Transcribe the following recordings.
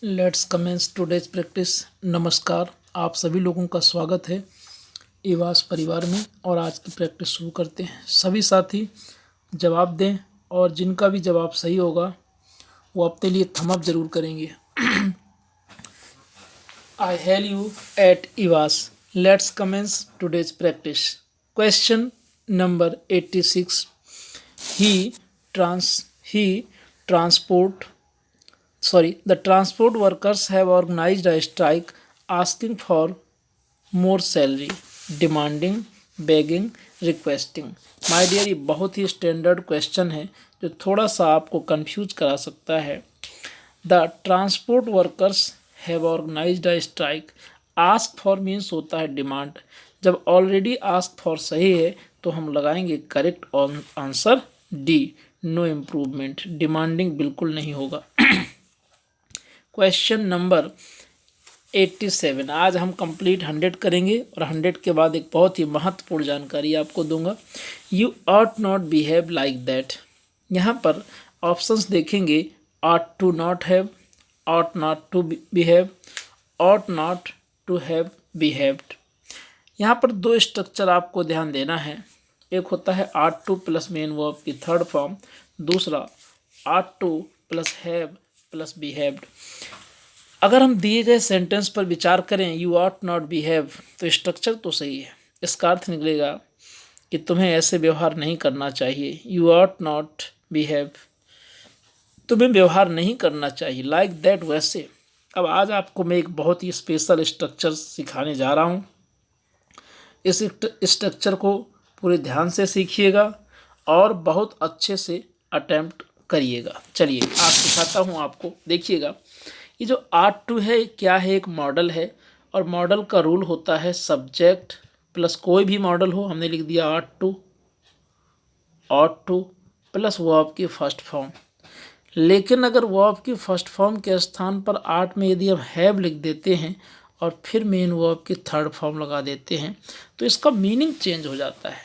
Let's commence today's practice. नमस्कार, आप सभी लोगों का स्वागत है ईवास परिवार में। और आज की प्रैक्टिस शुरू करते हैं। सभी साथी जवाब दें और जिनका भी जवाब सही होगा वो अपने लिए थम अप जरूर करेंगे। I hail you at Evas. Let's commence today's practice. Question number 86। He transport the transport workers have organized a strike asking for more salary, demanding, begging, requesting। My dear, ये बहुत ही स्टैंडर्ड क्वेश्चन है जो थोड़ा सा आपको confuse करा सकता है। The transport workers have organised a strike. Ask for means होता है डिमांड। जब ऑलरेडी आस्क फॉर सही है तो हम लगाएंगे correct answer D, no improvement. Demanding बिल्कुल नहीं होगा। Question number 87। आज हम कंप्लीट 100 करेंगे और 100 के बाद एक बहुत ही महत्वपूर्ण जानकारी आपको दूंगा। You ought not behave like that. यहाँ पर ऑप्शंस देखेंगे, ought to not have, ought not to behave, ought not to have behaved. यहाँ पर दो स्ट्रक्चर आपको ध्यान देना है। एक होता है ought to plus main verb की थर्ड फॉर्म, दूसरा ought to plus have plus behaved. अगर हम दिए गए सेंटेंस पर विचार करें, यू ऑट नॉट बिहेव, तो स्ट्रक्चर तो सही है। इसका अर्थ निकलेगा कि तुम्हें ऐसे व्यवहार नहीं करना चाहिए। यू ऑट नॉट बिहेव, तुम्हें व्यवहार नहीं करना चाहिए। लाइक दैट, वैसे। अब आज आपको मैं एक बहुत ही स्पेशल स्ट्रक्चर सिखाने जा रहा हूँ। इस स्ट्रक्चर को पूरे ध्यान से सीखिएगा और बहुत अच्छे से अटेम्प्ट करिएगा। चलिए आज सिखाता हूँ आपको। देखिएगा, ये जो ऑट टू है क्या है, एक मॉडल है। और मॉडल का रूल होता है सब्जेक्ट प्लस कोई भी मॉडल हो। हमने लिख दिया ऑट टू प्लस वर्ब की फर्स्ट फॉर्म। लेकिन अगर वर्ब की फर्स्ट फॉर्म के स्थान पर ऑट में यदि हम हैव लिख देते हैं और फिर मेन वर्ब की थर्ड फॉर्म लगा देते हैं तो इसका मीनिंग चेंज हो जाता है।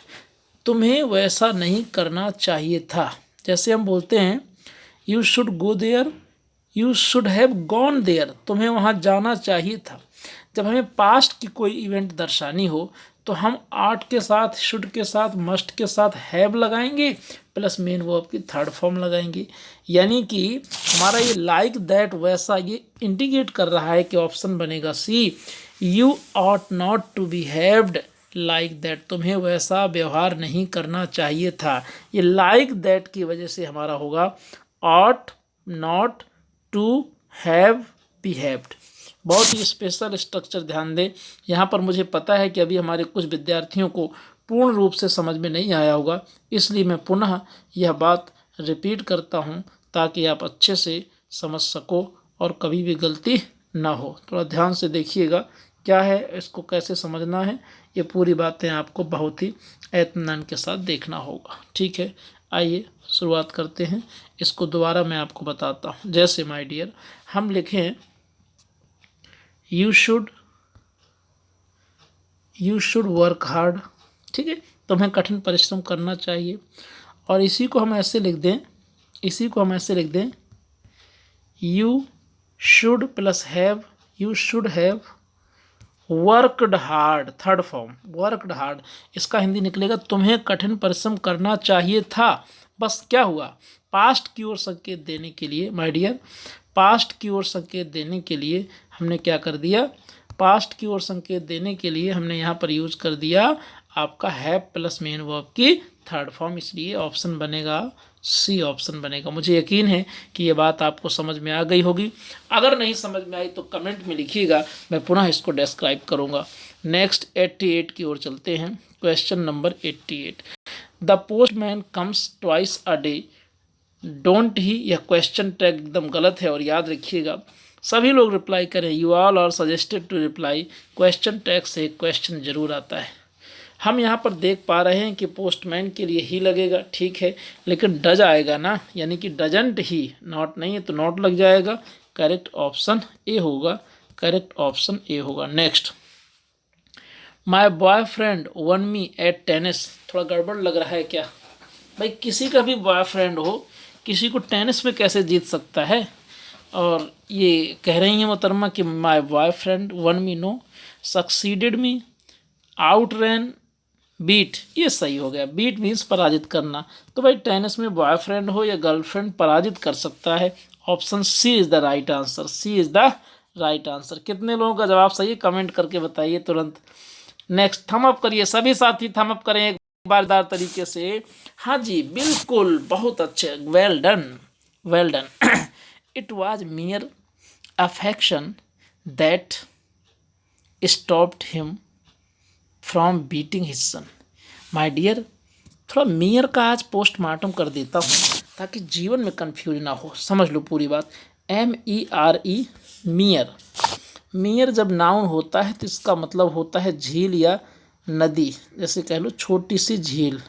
तुम्हें वैसा नहीं करना चाहिए था। जैसे हम बोलते हैं you should go there, you should have gone there, तुम्हें वहाँ जाना चाहिए था। जब हमें पास्ट की कोई इवेंट दर्शानी हो तो हम आर्ट के साथ, शुड के साथ, मस्ट के साथ हैव लगाएंगे प्लस मेन वर्ब की थर्ड फॉर्म लगाएंगे। यानी कि हमारा ये लाइक दैट वैसा ये इंडिकेट कर रहा है कि ऑप्शन बनेगा C, you ought not to behaved like that, तुम्हें वैसा व्यवहार नहीं करना चाहिए था। ये लाइक दैट की वजह से हमारा होगा ought not to have behaved. बहुत ही स्पेशल स्ट्रक्चर, ध्यान दें। यहाँ पर मुझे पता है कि अभी हमारे कुछ विद्यार्थियों को पूर्ण रूप से समझ में नहीं आया होगा, इसलिए मैं पुनः यह बात रिपीट करता हूँ ताकि आप अच्छे से समझ सको और कभी भी गलती ना हो। थोड़ा ध्यान से देखिएगा क्या है, इसको कैसे समझना है। ये पूरी बातें आपको बहुत ही इत्मीनान के साथ देखना होगा। ठीक है, आइए शुरुआत करते हैं। इसको दोबारा मैं आपको बताता हूँ। जैसे माय डियर हम लिखें यू शुड वर्क हार्ड। ठीक है, तुम्हें कठिन परिश्रम करना चाहिए। और इसी को हम ऐसे लिख दें, you should plus have, you should have worked hard, third form worked hard. इसका हिंदी निकलेगा तुम्हें कठिन परिश्रम करना चाहिए था। बस क्या हुआ, पास्ट की ओर संकेत देने के लिए माय डियर, पास्ट की ओर संकेत देने के लिए हमने क्या कर दिया, पास्ट की ओर संकेत देने के लिए हमने यहाँ पर यूज कर दिया आपका हैव प्लस मेन वर्ब की थर्ड फॉर्म। इसलिए ऑप्शन बनेगा सी, ऑप्शन बनेगा। मुझे यकीन है कि ये बात आपको समझ में आ गई होगी। अगर नहीं समझ में आई तो कमेंट में लिखिएगा, मैं पुनः इसको डिस्क्राइब करूँगा। नेक्स्ट 88 की ओर चलते हैं। Question number 88। The postman comes twice a day, don't he. यह क्वेश्चन टैग एकदम गलत है और याद रखिएगा सभी लोग रिप्लाई करें। You all are suggested to reply. Question tag से क्वेश्चन जरूर आता है। हम यहाँ पर देख पा रहे हैं कि पोस्टमैन के लिए ही लगेगा, ठीक है, लेकिन डज आएगा ना, यानी कि डजंट ही, नॉट नहीं है तो नॉट लग जाएगा। करेक्ट ऑप्शन ए होगा, करेक्ट ऑप्शन ए होगा। Next, my boyfriend won me at tennis. थोड़ा गड़बड़ लग रहा है क्या भाई, किसी का भी बॉयफ्रेंड हो किसी को टेनिस में कैसे जीत सकता है। और ये कह रही हैं मोहतरमा कि my boyfriend won me no succeeded me out ran beat, ये सही हो गया। बीट मीन्स पराजित करना, तो भाई टेनिस में बॉयफ्रेंड हो या गर्लफ्रेंड पराजित कर सकता है। Option C is the right answer, C is the right answer. कितने लोगों का जवाब सही है कमेंट करके बताइए तुरंत। नेक्स्ट थम अप करिए, सभी साथी थम अप करें एक बारदार तरीके से। हाँ जी बिल्कुल, बहुत अच्छे, well done well done. It was mere affection that stopped him from beating his son. My dear, थोड़ा मियर का आज पोस्टमार्टम कर देता हूँ ताकि जीवन में कंफ्यूज ना हो, समझ लो पूरी बात। MERE मियर, मियर जब नाउन होता है तो इसका मतलब होता है झील या नदी, जैसे कह लो छोटी सी झील।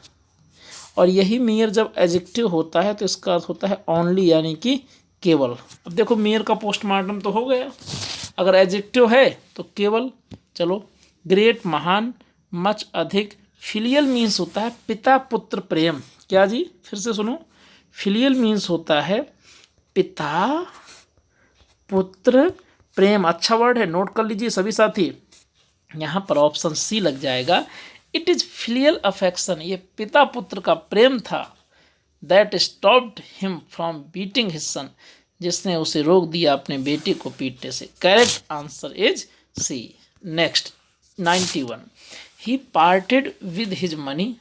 और यही मियर जब एडजेक्टिव होता है तो इसका अर्थ होता है ओनली, यानी कि केवल। अब देखो मियर का पोस्टमार्टम तो हो गया, अगर एडजेक्टिव है तो केवल। चलो, ग्रेट महान, मच अधिक। फिलियल मीन्स होता है पिता पुत्र प्रेम। क्या जी, फिर से सुनो, फिलियल मीन्स होता है पिता पुत्र प्रेम। अच्छा वर्ड है, नोट कर लीजिए सभी साथी। यहाँ पर ऑप्शन सी लग जाएगा। इट इज़ फिलियल अफेक्शन, ये पिता पुत्र का प्रेम था। That stopped him from beating his son, जिसने उसे रोक दिया अपने बेटे को पीटने से। Correct answer is C. Next 91, he parted with his money,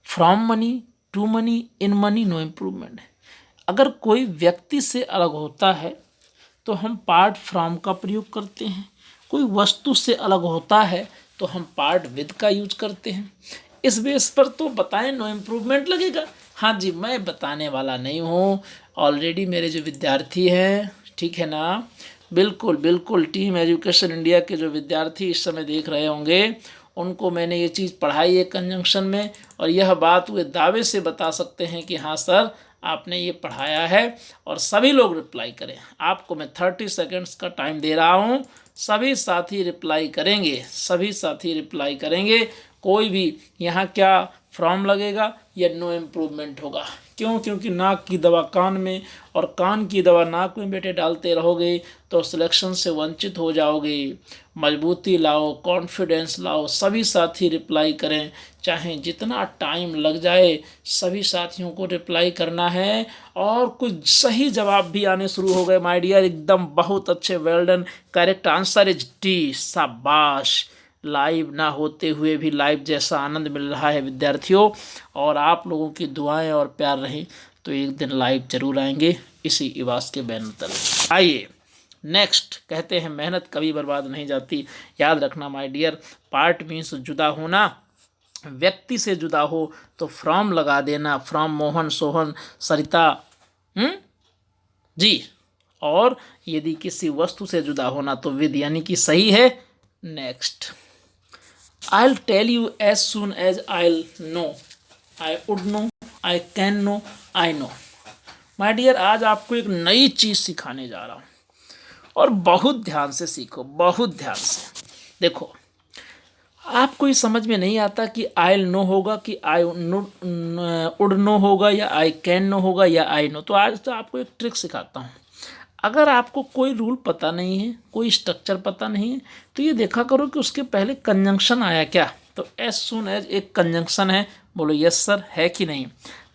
from money to money, in money no improvement. अगर कोई व्यक्ति से अलग होता है तो हम पार्ट फ्रॉम का प्रयोग करते हैं, कोई वस्तु से अलग होता है तो हम पार्ट विद का यूज करते हैं। इस बेस पर तो बताएं नो इम्प्रूवमेंट लगेगा। हाँ जी, मैं बताने वाला नहीं हूँ, ऑलरेडी मेरे जो विद्यार्थी हैं, ठीक है ना, बिल्कुल बिल्कुल टीम एजुकेशन इंडिया के जो विद्यार्थी इस समय देख रहे होंगे, उनको मैंने ये चीज़ पढ़ाई है कंजंक्शन में, और यह बात वे दावे से बता सकते हैं कि हाँ सर आपने ये पढ़ाया है। और सभी लोग रिप्लाई करें, आपको मैं 30 सेकेंड्स का टाइम दे रहा हूँ, सभी साथी रिप्लाई करेंगे, सभी साथी रिप्लाई करेंगे। कोई भी यहाँ क्या फ्रॉम लगेगा या नो इम्प्रूवमेंट होगा। क्यों? क्योंकि नाक की दवा कान में और कान की दवा नाक में बेटे डालते रहोगे तो सिलेक्शन से वंचित हो जाओगे। मजबूती लाओ, कॉन्फिडेंस लाओ, सभी साथी रिप्लाई करें, चाहे जितना टाइम लग जाए सभी साथियों को रिप्लाई करना है। और कुछ सही जवाब भी आने शुरू हो गए माय डियर, एकदम बहुत अच्छे, well done. Correct answer is D, शाबाश। लाइव ना होते हुए भी लाइव जैसा आनंद मिल रहा है विद्यार्थियों, और आप लोगों की दुआएं और प्यार रहे तो एक दिन लाइव जरूर आएंगे इसी इवास के बैनर तले। आइए नेक्स्ट, कहते हैं मेहनत कभी बर्बाद नहीं जाती। याद रखना माय डियर, पार्ट मीन्स जुदा होना, व्यक्ति से जुदा हो तो फ्रॉम लगा देना, फ्रॉम मोहन सोहन सरिता जी। और यदि किसी वस्तु से जुदा होना तो विद, यानी कि सही है। Next, I'll tell you as soon as I'll know. I would know, I can know, I know. My dear, आज आपको एक नई चीज़ सिखाने जा रहा हूँ और बहुत ध्यान से सीखो, बहुत ध्यान से। देखो, आपको ये समझ में नहीं आता कि I'll know होगा कि I would know होगा या I can know होगा या I know। तो आज तो आपको एक ट्रिक सिखाता हूँ। अगर आपको कोई रूल पता नहीं है, कोई स्ट्रक्चर पता नहीं है, तो ये देखा करो कि उसके पहले कंजंक्शन आया क्या। तो एज सून एज एक कंजंक्शन है, बोलो यस सर, है कि नहीं।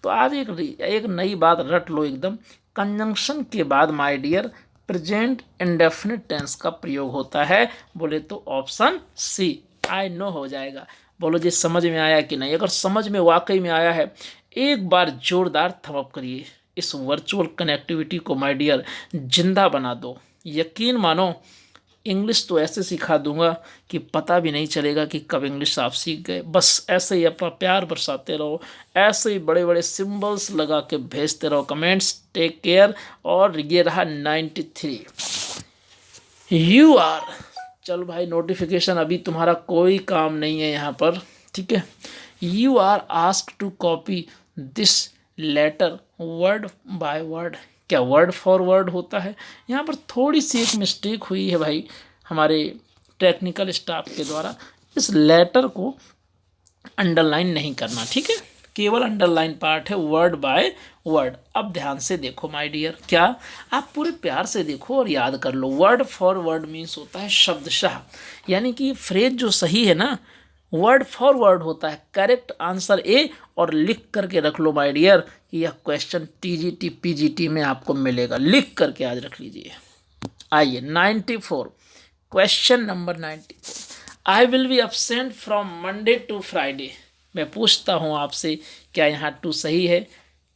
तो आज एक नई बात रट लो एकदम। कंजंक्शन के बाद my dear present indefinite tense का प्रयोग होता है, बोले तो ऑप्शन सी आई नो हो जाएगा। बोलो जी समझ में आया कि नहीं। अगर समझ में वाकई में आया है, एक बार जोरदार थम अप करिए। इस वर्चुअल कनेक्टिविटी को माय डियर जिंदा बना दो। यकीन मानो, इंग्लिश तो ऐसे सिखा दूंगा कि पता भी नहीं चलेगा कि कब इंग्लिश आप सीख गए। बस ऐसे ही अपना प्यार बरसाते रहो, ऐसे ही बड़े बड़े सिंबल्स लगा के भेजते रहो कमेंट्स। Take care. और ये रहा 93 यू आर। चल भाई, नोटिफिकेशन अभी तुम्हारा कोई काम नहीं है यहाँ पर, ठीक है। You are asked to copy this letter word by word. क्या वर्ड फॉर वर्ड होता है? यहाँ पर थोड़ी सी एक मिस्टेक हुई है भाई हमारे टेक्निकल स्टाफ के द्वारा। इस लेटर को अंडरलाइन नहीं करना, ठीक है। केवल अंडरलाइन पार्ट है वर्ड बाय वर्ड। अब ध्यान से देखो माय डियर, क्या आप पूरे प्यार से देखो और याद कर लो। वर्ड फॉर वर्ड मीन्स होता है शब्दशः, यानी कि फ्रेज जो सही है ना, वर्ड फॉर वर्ड होता है। करेक्ट आंसर ए, और लिख करके रख लो माय डियर कि यह क्वेश्चन टीजीटी पीजीटी में आपको मिलेगा, लिख करके आज रख लीजिए। आइए 94, question number 94। I will be absent from Monday to Friday. मैं पूछता हूँ आपसे, क्या यहाँ टू सही है?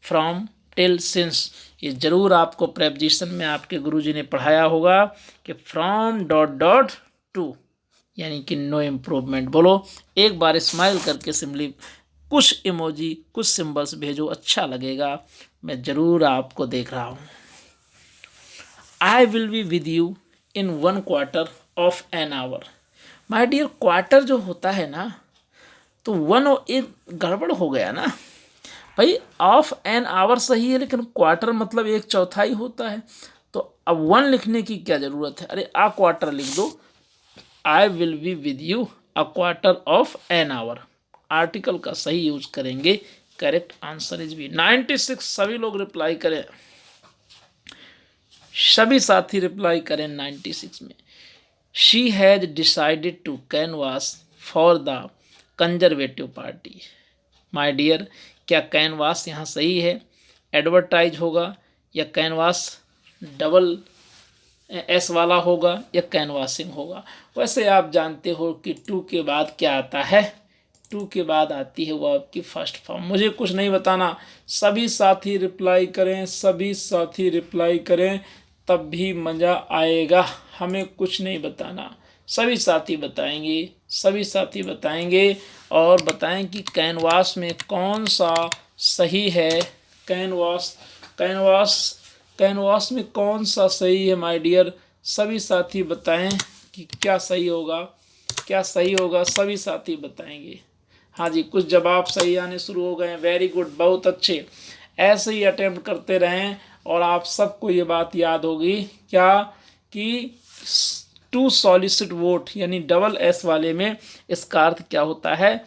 फ्रॉम, टिल, सिंस, ये जरूर आपको प्रेपोजिशन में आपके गुरुजी ने पढ़ाया होगा कि फ्रॉम डॉट डॉट टू, यानी कि नो इम्प्रूवमेंट। बोलो एक बार स्माइल करके सिंपली कुछ इमोजी, कुछ सिंबल्स भेजो, अच्छा लगेगा। मैं जरूर आपको देख रहा हूँ। I will be with you in 1/4 of an hour. My dear, quarter जो होता है ना, तो 1 एक गड़बड़ हो गया ना भाई। ऑफ एन आवर सही है, लेकिन क्वार्टर मतलब 1/4 होता है। तो अब 1 लिखने की क्या ज़रूरत है? अरे आ क्वार्टर लिख दो। आई will be with you a quarter of an our, article का सही यूज करेंगे। Correct answer is B. 96, सभी लोग रिप्लाई करें, सभी साथी रिप्लाई करें 96 में। She has decided to canvas for the Conservative Party. My dear, क्या कैनवास यहाँ सही है? एडवर्टाइज होगा, या कैनवास डबल एस वाला होगा, या कैनवासिंग होगा? वैसे आप जानते हो कि टू के बाद क्या आता है? टू के बाद आती है वो आपकी फर्स्ट फॉर्म। मुझे कुछ नहीं बताना, सभी साथी रिप्लाई करें, सभी साथी रिप्लाई करें, तब भी मज़ा आएगा। हमें कुछ नहीं बताना, सभी साथी बताएंगे, सभी साथी बताएंगे और बताएं कि कैनवास में कौन सा सही है। कैनवास कैनवास कैनवास में कौन सा सही है माय डियर? सभी साथी बताएं कि क्या सही होगा, क्या सही होगा, सभी साथी बताएंगे। हाँ जी, कुछ जवाब सही आने शुरू हो गए हैं। वेरी गुड, बहुत अच्छे। ऐसे ही अटेम्प्ट करते रहें और आप सबको ये बात याद होगी, क्या कि टू सॉलिसिट वोट, यानी डबल एस वाले में इसका अर्थ क्या होता है?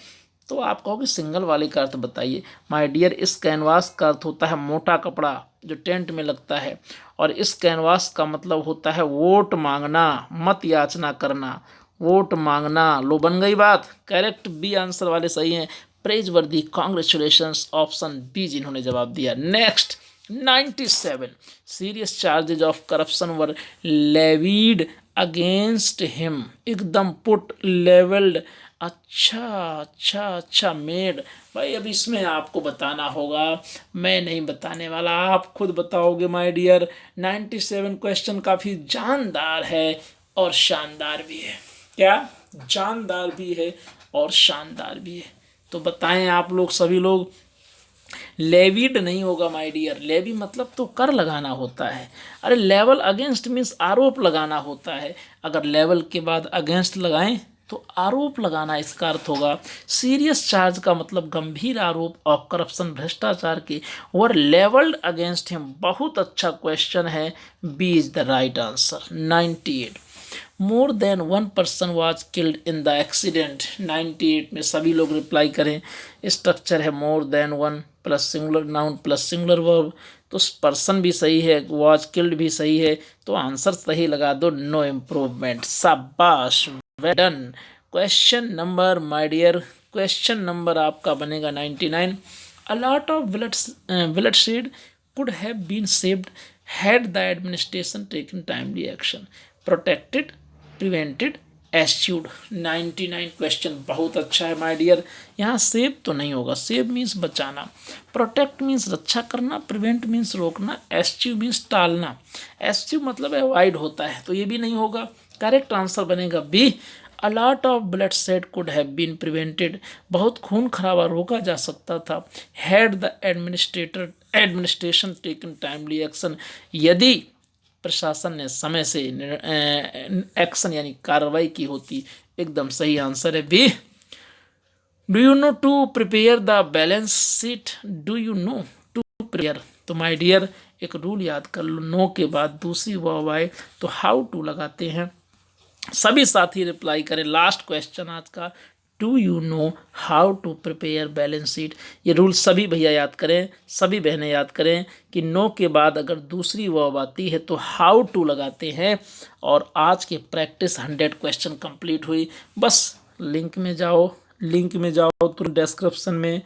तो आप कहोगे सिंगल वाले का अर्थ बताइए। माय डियर, इस कैनवास का अर्थ होता है मोटा कपड़ा जो टेंट में लगता है, और इस कैनवास का मतलब होता है वोट मांगना, मत याचना करना, वोट मांगना। लो बन गई बात। करेक्ट बी आंसर वाले सही हैं। प्रेज वर्दी, कॉन्ग्रेचुलेशंस, ऑप्शन बी जिन्होंने जवाब दिया। Next 97, serious charges of corruption were levied against him. एकदम पुट, लेवल्ड, अच्छा मेड। भाई अब इसमें आपको बताना होगा, मैं नहीं बताने वाला, आप खुद बताओगे माय डियर। 97 क्वेश्चन काफ़ी जानदार है और शानदार भी है। क्या जानदार भी है और शानदार भी है? तो बताएं आप लोग, सभी लोग। लेविड नहीं होगा माय डियर, लेवी मतलब तो कर लगाना होता है। अरे लेवल अगेंस्ट मीन्स आरोप लगाना होता है। अगर लेवल के बाद अगेंस्ट लगाएं तो आरोप लगाना इसका अर्थ होगा। सीरियस चार्ज का मतलब गंभीर आरोप ऑफ करप्शन, भ्रष्टाचार के, वर लेवल्ड अगेंस्ट हिम। बहुत अच्छा क्वेश्चन है, B is the right answer. 98, more than 1 person was killed in the accident. 98 में सभी लोग रिप्लाई करें। स्ट्रक्चर है more than 1 plus singular noun plus singular verb, तो पर्सन भी सही है, वाज किल्ड भी सही है, तो आंसर सही लगा दो, नो इम्प्रूवमेंट। शाबाश, well done. Question number my dear, question number आपका बनेगा 99। A lot of bloodshed could have been saved had the administration taken timely action, protected, prevented, eschewed. 99 question बहुत अच्छा है माय डियर। यहाँ सेव तो नहीं होगा, सेव मीन्स बचाना, प्रोटेक्ट मीन्स रक्षा करना, प्रिवेंट मीन्स रोकना, एस्च्यू मीन्स टालना। एस्च्यू मतलब अवॉइड होता है, तो ये भी नहीं होगा। करेक्ट आंसर बनेगा B. A lot of bloodshed could have been prevented, बहुत खून खराबा रोका जा सकता था। Had the administration taken timely action, यदि प्रशासन ने समय से एक्शन यानी कार्रवाई की होती। एकदम सही आंसर है B. Do you know to prepare the balance sheet? Do you know to prepare? तो माय डियर एक रूल याद कर लो, नो के बाद दूसरी वर्ब आए तो हाउ टू लगाते हैं। सभी साथी रिप्लाई करें। लास्ट क्वेश्चन आज का, do you know how to prepare balance sheet. ये रूल सभी भैया याद करें, सभी बहनें याद करें कि नो के बाद अगर दूसरी वर्ब आती है तो हाउ टू लगाते हैं। और आज की प्रैक्टिस 100 क्वेश्चन कंप्लीट हुई। बस लिंक में जाओ तो डिस्क्रिप्शन में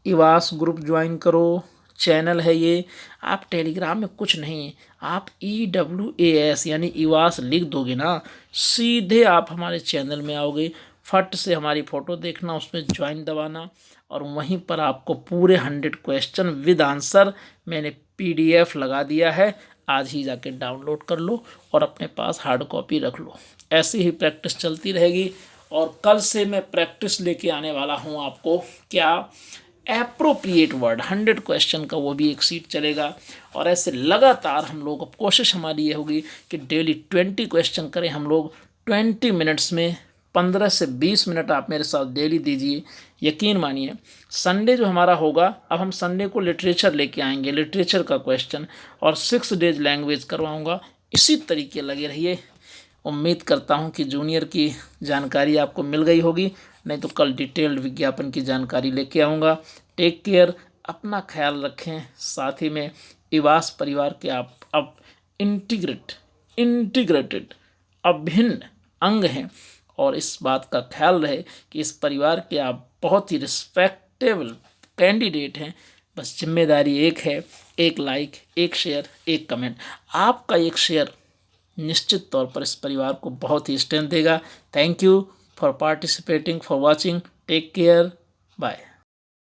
इवास ग्रुप ज्वाइन करो, चैनल है ये। आप टेलीग्राम में कुछ नहीं, आप EWAS यानी इवास लिख दोगे ना, सीधे आप हमारे चैनल में आओगे। फट से हमारी फ़ोटो देखना, उसमें ज्वाइन दबाना और वहीं पर आपको पूरे 100 क्वेश्चन विद आंसर मैंने PDF लगा दिया है। आज ही जाके डाउनलोड कर लो और अपने पास हार्ड कॉपी रख लो। ऐसी ही प्रैक्टिस चलती रहेगी। और कल से मैं प्रैक्टिस लेके आने वाला हूँ आपको, क्या, एप्रोप्रिएट वर्ड 100 क्वेश्चन का, वो भी एक सीट चलेगा। और ऐसे लगातार हम लोग, अब कोशिश हमारी ये होगी कि डेली 20 क्वेश्चन करें हम लोग 20 मिनट्स में। 15 से 20 मिनट आप मेरे साथ डेली दीजिए, यकीन मानिए। संडे जो हमारा होगा, अब हम संडे को लिटरेचर लेके आएंगे, लिटरेचर का क्वेश्चन, और 6 डेज लैंग्वेज करवाऊँगा। इसी तरीके लगे रहिए। उम्मीद करता हूं कि जूनियर की जानकारी आपको मिल गई होगी, नहीं तो कल डिटेल्ड विज्ञापन की जानकारी लेके आऊँगा। टेक केयर, अपना ख्याल रखें। साथ ही में इवास परिवार के आप अब इंटीग्रेटेड अभिन्न अंग हैं, और इस बात का ख्याल रहे कि इस परिवार के आप बहुत ही रिस्पेक्टेबल कैंडिडेट हैं। बस जिम्मेदारी एक है, एक लाइक, एक शेयर, एक कमेंट। आपका एक शेयर निश्चित तौर पर इस परिवार को बहुत ही स्ट्रेंथ देगा। Thank you for participating, for watching. Take care, bye.